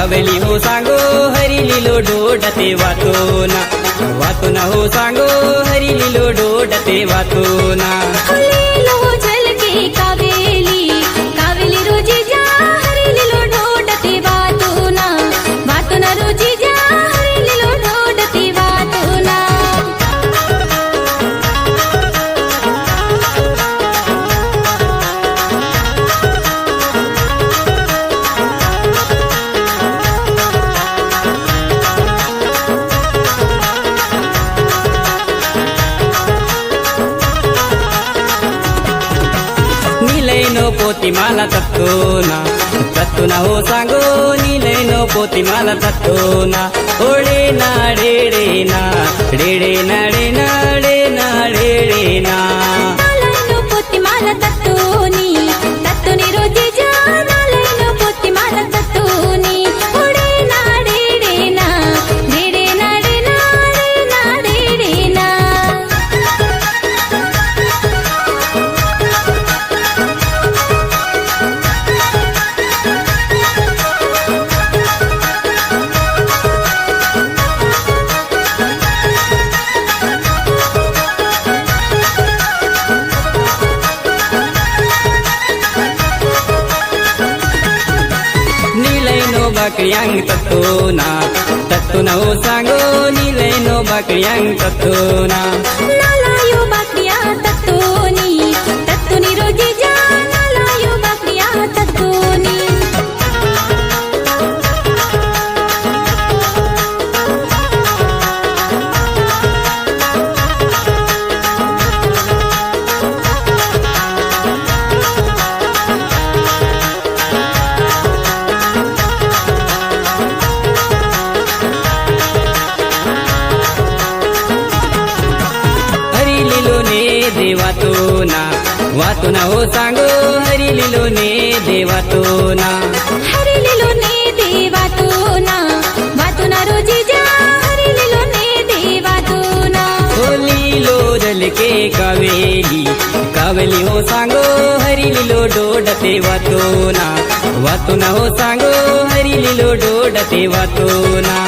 कावेली हो सांगो हरी लिलो डोडते वातो ना हो सांगो हरी लिलो डोडते वातो ना लीलो झलके कावेली कावेली रोजी जा हरी लिलो डोडते वातो ना रोजी जा हरी लिलो डोडते वातो ना नीलैनो पोती माला तत्तो ना हो सांगो नीलैनो पोती माला तत्तो ना ओडे ना डेडे ना डेडे ना डे ना डे ना डेडे ना नालैनो पोती माला तत्तोनी रोजी जा नालैनो पोती माला तत्तोनी ओडे ना डेडे ना डेडे ना डे ना डे ना डेडे ना नीलैनो बाकड्यांग तत्तो ना हो सांगो नीलैनो बाकड्यांग तत्तो ना नालायो बाकड्या तत्तोनी रोजी जा नालायो बाकड्या तत्तोनी हरी लिलो ने वातो ना हो सांगो हरी लिलो ने देवातो ना हरी लिलो ने देवातो ना रोजी जा हरी लिलो ने देवातो ना हो लीलो झलके कावेली हो सांगो हरी लिलो डोडते वातो ना हो सांगो हरी लिलो डोडते वातो ना